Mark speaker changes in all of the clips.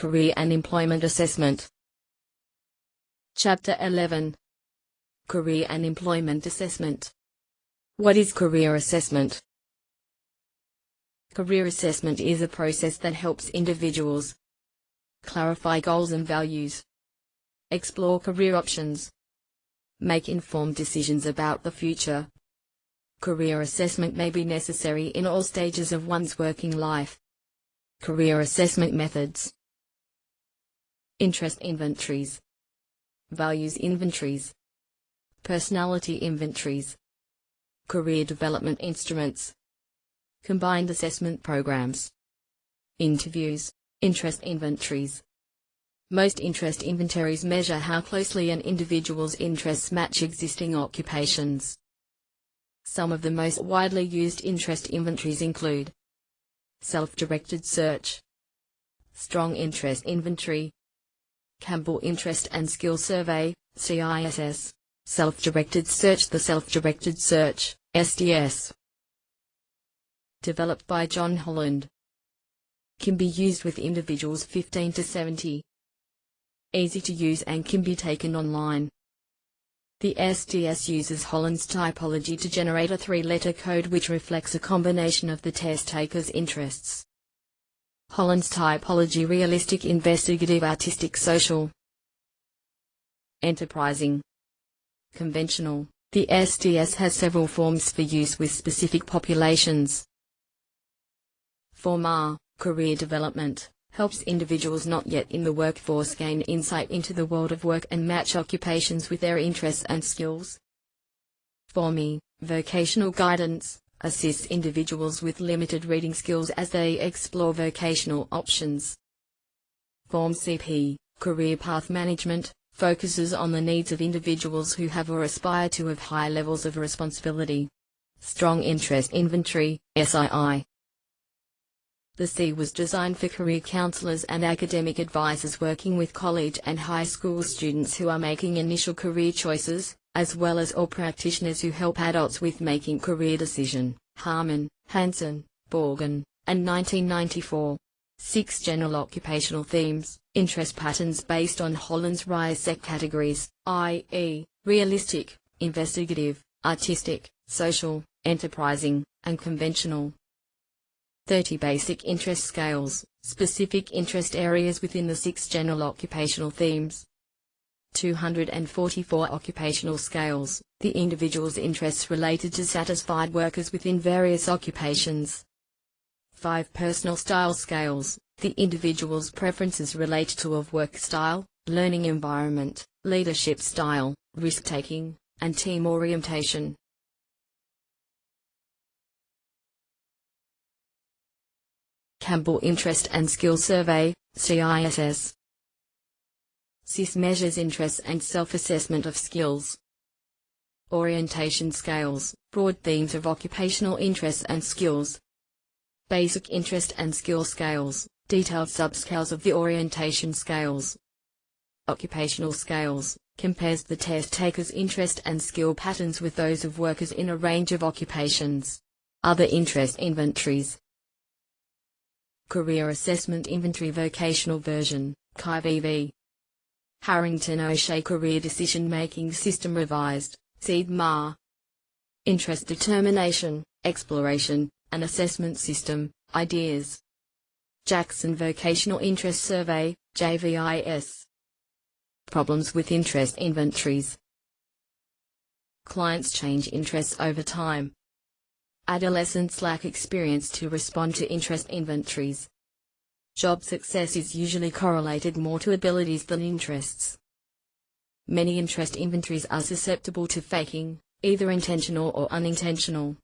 Speaker 1: Career and Employment Assessment. Chapter 11. Career and Employment Assessment. What is career assessment? Career assessment is a process that helps individuals clarify goals and values, explore career options, make informed decisions about the future. Career assessment may be necessary in all stages of one's working life. Career assessment methods. Interest inventories, values inventories, personality inventories, career development instruments, combined assessment programs, interviews, interest inventories. Most interest inventories measure how closely an individual's interests match existing occupations. Some of the most widely used interest inventories include self-directed search, strong interest inventory, Campbell Interest and Skill Survey, CISS, self-directed search. The self-directed search, SDS, developed by John Holland, can be used with individuals 15 to 70. Easy to use and can be taken online. The SDS uses Holland's typology to generate a 3-letter code which reflects a combination of the test taker's interests. Holland's typology: realistic, investigative, artistic, social, enterprising, conventional. The SDS has several forms for use with specific populations. Form R, career development, helps individuals not yet in the workforce gain insight into the world of work and match occupations with their interests and skills. Form E, vocational guidance, assists individuals with limited reading skills as they explore vocational options. Form CP, career path management, focuses on the needs of individuals who have or aspire to have high levels of responsibility. Strong interest inventory, SII. The C was designed for career counselors and academic advisors working with college and high school students who are making initial career choices, as well as all practitioners who help adults with making career decision. Harmon, Hansen, Borgen, and 1994. 6 general occupational themes, interest patterns based on Holland's RISEC categories, i.e., realistic, investigative, artistic, social, enterprising, and conventional. 30 basic interest scales, specific interest areas within the 6 general occupational themes. 244 occupational scales, the individual's interests related to satisfied workers within various occupations. 5 personal style scales, the individual's preferences related to of work style, learning environment, leadership style, risk-taking, and team orientation. Campbell Interest and Skill Survey, CISS. CISS measures interests and self-assessment of skills. Orientation scales, broad themes of occupational interests and skills. Basic interest and skill scales, detailed subscales of the orientation scales. Occupational scales, compares the test taker's interest and skill patterns with those of workers in a range of occupations. Other interest inventories. Career Assessment Inventory Vocational Version, CIVV. Harrington O'Shea Career Decision Making System Revised, CIDMA. Interest Determination, Exploration, and Assessment System, Ideas. Jackson Vocational Interest Survey, JVIS. Problems with interest inventories. Clients change interests over time. Adolescents lack experience to respond to interest inventories. Job success is usually correlated more to abilities than interests. Many interest inventories are susceptible to faking, either intentional or unintentional.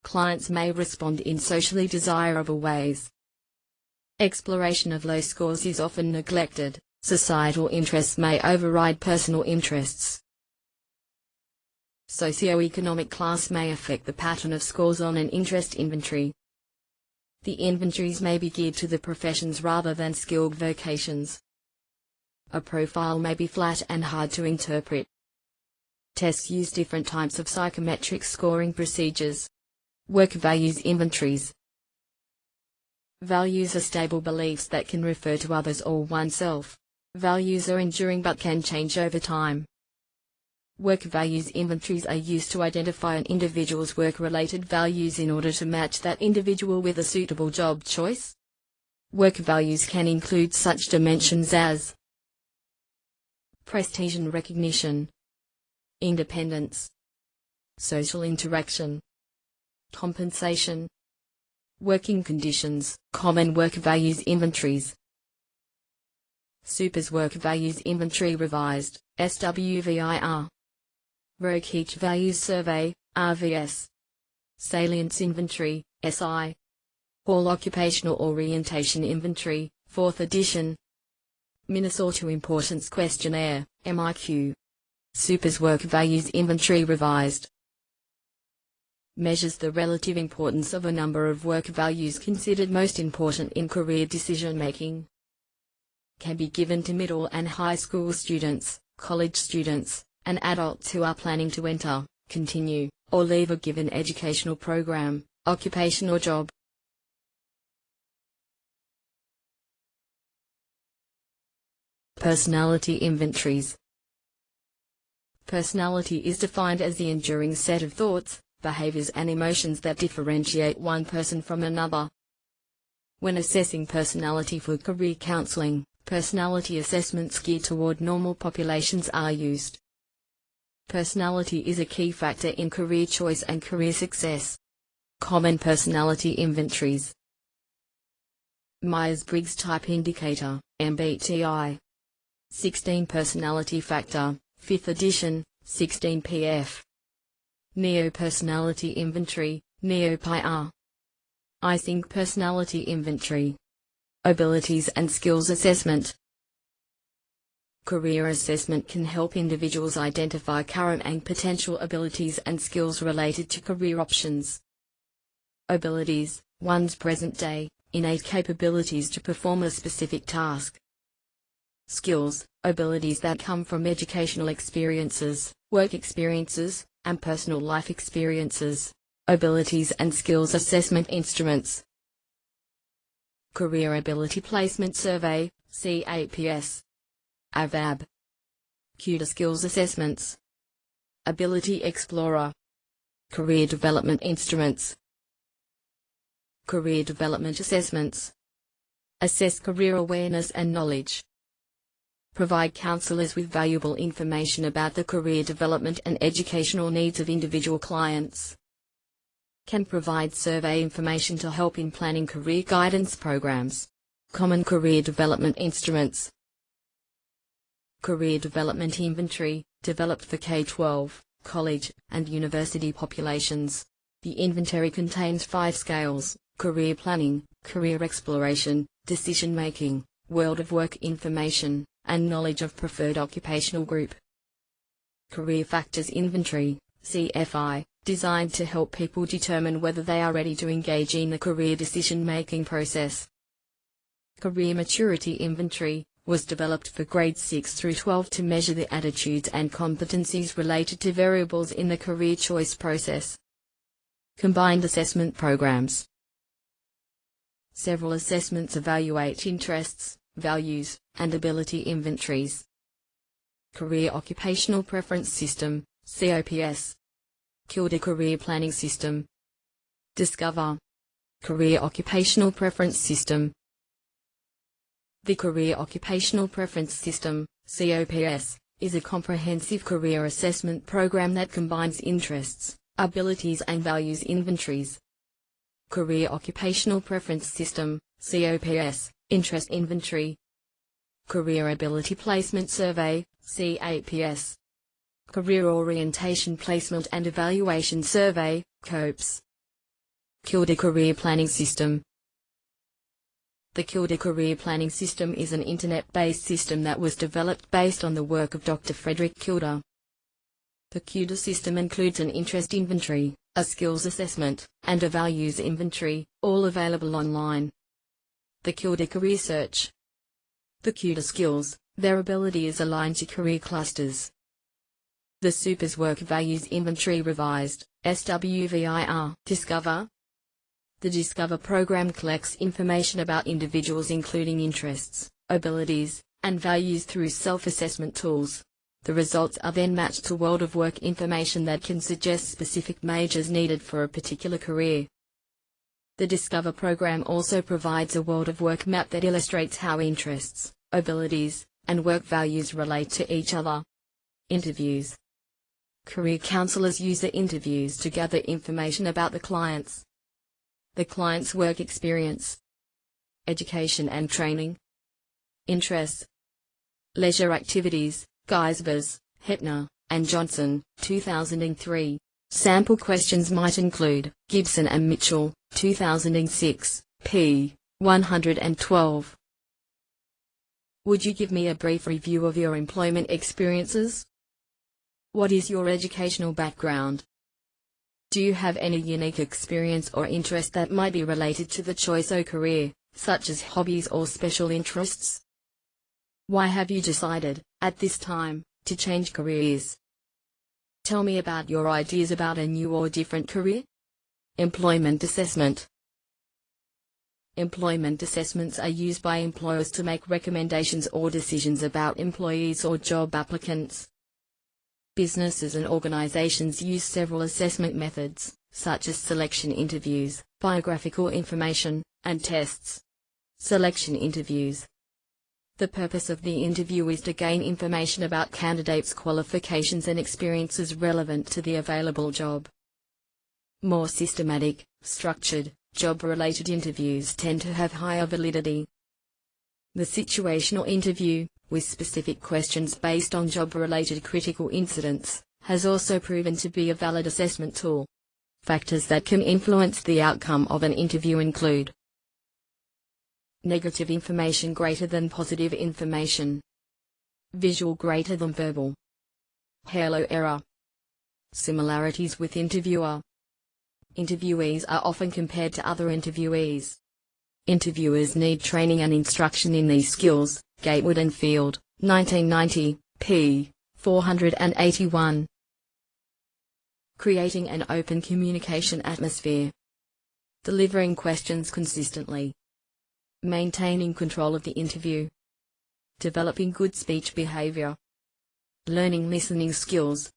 Speaker 1: Clients may respond in socially desirable ways. Exploration of low scores is often neglected. Societal interests may override personal interests. Socioeconomic class may affect the pattern of scores on an interest inventory. The inventories may be geared to the professions rather than skilled vocations. A profile may be flat and hard to interpret. Tests use different types of psychometric scoring procedures. Work values inventories. Values are stable beliefs that can refer to others or oneself. Values are enduring but can change over time. Work values inventories are used to identify an individual's work-related values in order to match that individual with a suitable job choice. Work values can include such dimensions as prestige and recognition, independence, social interaction, compensation, working conditions. Common work values inventories. Super's Work Values Inventory Revised, SWVIR. Rokeach Values Survey, RVS. Salience Inventory, SI. Hall Occupational Orientation Inventory, 4th edition. Minnesota Importance Questionnaire, MIQ. Super's Work Values Inventory Revised. Measures the relative importance of a number of work values considered most important in career decision-making. Can be given to middle and high school students, college students, and adults who are planning to enter, continue, or leave a given educational program, occupation or job. Personality inventories. Personality is defined as the enduring set of thoughts, behaviors and emotions that differentiate one person from another. When assessing personality for career counseling, personality assessments geared toward normal populations are used. Personality is a key factor in career choice and career success. Common personality inventories. Myers-Briggs Type Indicator, MBTI. 16 Personality Factor, 5th edition, 16 PF. Neo-Personality Inventory, Neo-PIR. Eyesync Personality Inventory. Abilities and Skills Assessment. Career assessment can help individuals identify current and potential abilities and skills related to career options. Abilities, one's present-day, innate capabilities to perform a specific task. Skills, abilities that come from educational experiences, work experiences, and personal life experiences. Abilities and Skills Assessment Instruments. Career Ability Placement Survey, CAPS. AVAB. Kuder Skills Assessments. Ability Explorer. Career Development Instruments. Career Development Assessments. Assess career awareness and knowledge. Provide counselors with valuable information about the career development and educational needs of individual clients. Can provide survey information to help in planning career guidance programs. Common career development instruments. Career Development Inventory, developed for K-12, college, and university populations. The inventory contains 5 scales: career planning, career exploration, decision-making, world of work information, and knowledge of preferred occupational group. Career Factors Inventory, CFI, designed to help people determine whether they are ready to engage in the career decision-making process. Career Maturity Inventory, was developed for grades 6 through 12 to measure the attitudes and competencies related to variables in the career choice process. Combined Assessment Programs. Several assessments evaluate interests, values, and ability inventories. Career Occupational Preference System, COPS. Kuder Career Planning System. Discover. Career Occupational Preference System. The Career Occupational Preference System, COPS, is a comprehensive career assessment program that combines interests, abilities and values inventories. Career Occupational Preference System, COPS, Interest Inventory. Career Ability Placement Survey, CAPS. Career Orientation Placement and Evaluation Survey, COPS. Kuder Career Planning System. The Kuder Career Planning System is an internet-based system that was developed based on the work of Dr. Frederick Kuder. The Kuder system includes an interest inventory, a skills assessment, and a values inventory, all available online. The Kuder Career Search. The Kuder skills, their ability is aligned to career clusters. The Super's Work Values Inventory Revised, SWVIR. Discover. The Discover program collects information about individuals including interests, abilities, and values through self-assessment tools. The results are then matched to world of work information that can suggest specific majors needed for a particular career. The Discover program also provides a world of work map that illustrates how interests, abilities, and work values relate to each other. Interviews. Career counselors use the interviews to gather information about the client's work experience, education and training, interests, leisure activities. Geisbers, Hepner, and Johnson, 2003. Sample questions might include Gibson and Mitchell, 2006, p. 112. Would you give me a brief review of your employment experiences? What is your educational background? Do you have any unique experience or interest that might be related to the choice of career, such as hobbies or special interests? Why have you decided, at this time, to change careers? Tell me about your ideas about a new or different career. Employment assessment. Employment assessments are used by employers to make recommendations or decisions about employees or job applicants. Businesses and organizations use several assessment methods, such as selection interviews, biographical information, and tests. Selection interviews. The purpose of the interview is to gain information about candidates' qualifications and experiences relevant to the available job. More systematic, structured, job-related interviews tend to have higher validity. The situational interview, with specific questions based on job-related critical incidents, has also proven to be a valid assessment tool. Factors that can influence the outcome of an interview include negative information greater than positive information, visual greater than verbal, halo error, similarities with interviewer. Interviewees are often compared to other interviewees. Interviewers need training and instruction in these skills. Gatewood and Field, 1990, p. 481. Creating an open communication atmosphere. Delivering questions consistently. Maintaining control of the interview. Developing good speech behavior. Learning listening skills.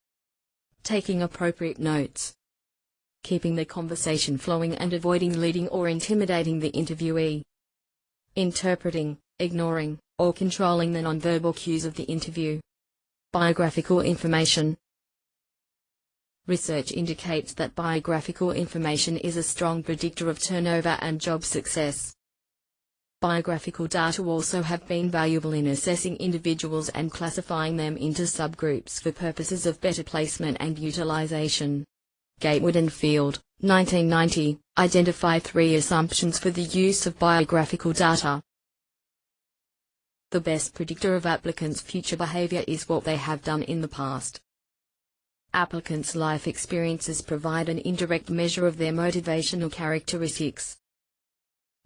Speaker 1: Taking appropriate notes. Keeping the conversation flowing and avoiding leading or intimidating the interviewee. Interpreting, ignoring, or controlling the nonverbal cues of the interview. Biographical information. Research indicates that biographical information is a strong predictor of turnover and job success. Biographical data also have been valuable in assessing individuals and classifying them into subgroups for purposes of better placement and utilization. Gatewood and Field, 1990, identify 3 assumptions for the use of biographical data. The best predictor of applicants' future behavior is what they have done in the past. Applicants' life experiences provide an indirect measure of their motivational characteristics.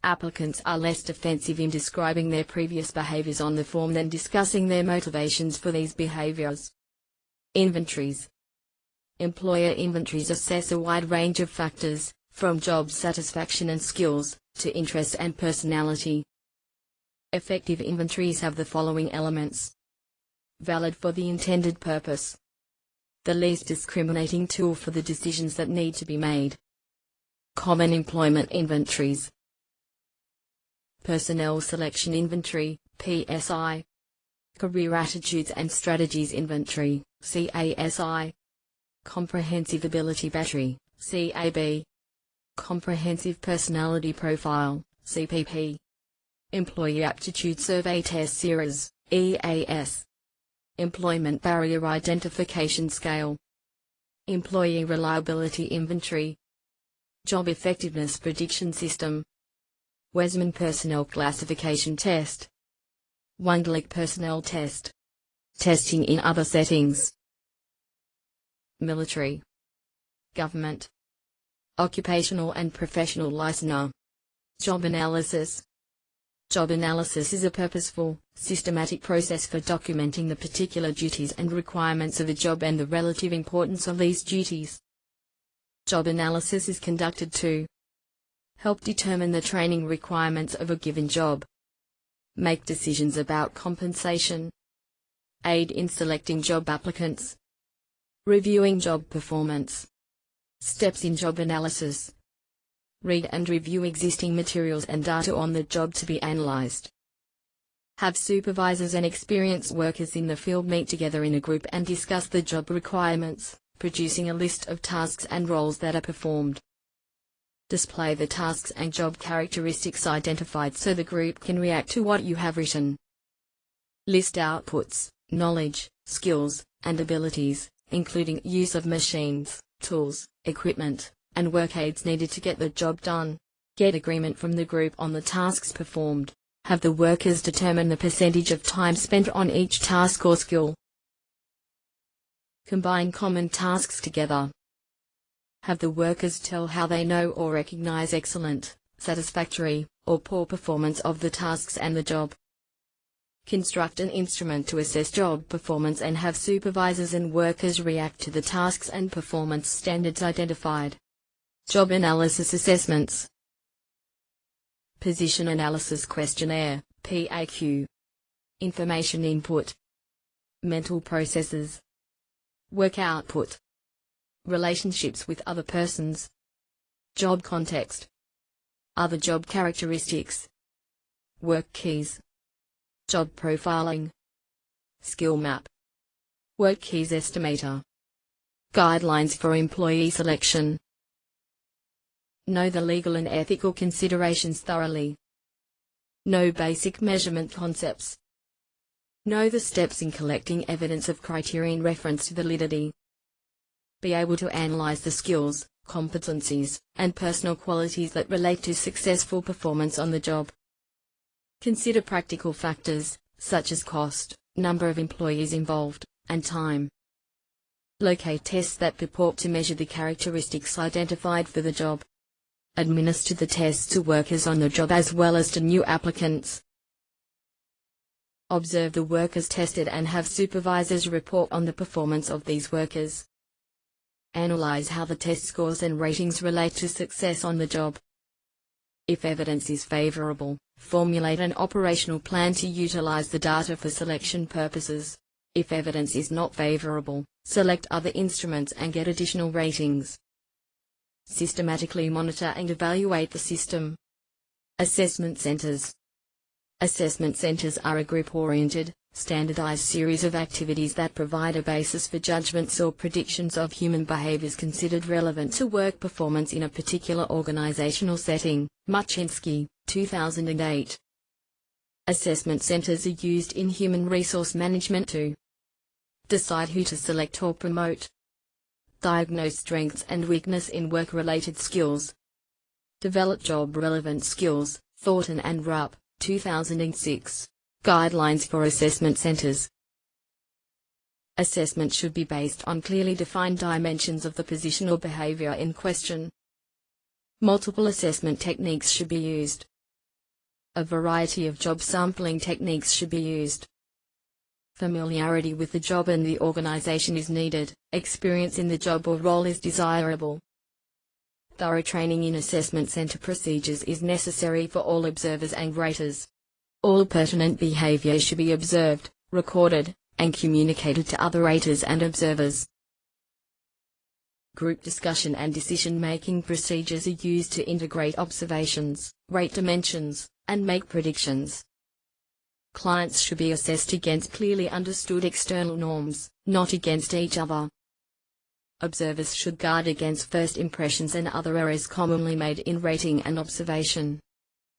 Speaker 1: Applicants are less defensive in describing their previous behaviors on the form than discussing their motivations for these behaviors. Inventories. Employer inventories assess a wide range of factors, from job satisfaction and skills, to interest and personality. Effective inventories have the following elements. Valid for the intended purpose. The least discriminating tool for the decisions that need to be made. Common employment inventories. Personnel Selection Inventory, PSI. Career Attitudes and Strategies Inventory, CASI. Comprehensive Ability Battery, CAB. Comprehensive Personality Profile, CPP. Employee Aptitude Survey Test Series, EAS. Employment Barrier Identification Scale. Employee Reliability Inventory. Job Effectiveness Prediction System. Wesman Personnel Classification Test. Wunderlich Personnel Test. Testing in other settings. Military. Government. Occupational and Professional Licensure. Job Analysis. Job analysis is a purposeful, systematic process for documenting the particular duties and requirements of a job and the relative importance of these duties. Job analysis is conducted to help determine the training requirements of a given job, make decisions about compensation, aid in selecting job applicants, reviewing job performance, steps in job analysis, read and review existing materials and data on the job to be analyzed. Have supervisors and experienced workers in the field meet together in a group and discuss the job requirements, producing a list of tasks and roles that are performed. Display the tasks and job characteristics identified so the group can react to what you have written. List outputs, knowledge, skills, and abilities, including use of machines, tools, equipment, and work aids needed to get the job done. Get agreement from the group on the tasks performed. Have the workers determine the percentage of time spent on each task or skill. Combine common tasks together. Have the workers tell how they know or recognize excellent, satisfactory, or poor performance of the tasks and the job. Construct an instrument to assess job performance and have supervisors and workers react to the tasks and performance standards identified. Job analysis assessments. Position analysis questionnaire, PAQ. Information input. Mental processes. Work output. Relationships with other persons. Job context. Other job characteristics. Work keys. Job profiling. Skill map. Work keys estimator. Guidelines for employee selection. Know the legal and ethical considerations thoroughly. Know basic measurement concepts. Know the steps in collecting evidence of criterion reference to validity. Be able to analyze the skills, competencies, and personal qualities that relate to successful performance on the job. Consider practical factors, such as cost, number of employees involved, and time. Locate tests that purport to measure the characteristics identified for the job. Administer the tests to workers on the job as well as to new applicants. Observe the workers tested and have supervisors report on the performance of these workers. Analyze how the test scores and ratings relate to success on the job. If evidence is favorable, formulate an operational plan to utilize the data for selection purposes. If evidence is not favorable, select other instruments and get additional ratings. Systematically monitor and evaluate the system. Assessment centers. Assessment centers are a group-oriented, standardized series of activities that provide a basis for judgments or predictions of human behaviors considered relevant to work performance in a particular organizational setting. Muchinsky, 2008. Assessment centers are used in human resource management to decide who to select or promote, diagnose strengths and weakness in work-related skills, develop job-relevant skills. Thornton and Rupp, 2006. Guidelines for assessment centers. Assessment should be based on clearly defined dimensions of the position or behavior in question. Multiple assessment techniques should be used. A variety of job sampling techniques should be used. Familiarity with the job and the organization is needed. Experience in the job or role is desirable. Thorough training in assessment center procedures is necessary for all observers and raters. All pertinent behavior should be observed, recorded, and communicated to other raters and observers. Group discussion and decision-making procedures are used to integrate observations, rate dimensions, and make predictions. Clients should be assessed against clearly understood external norms, not against each other. Observers should guard against first impressions and other errors commonly made in rating and observation.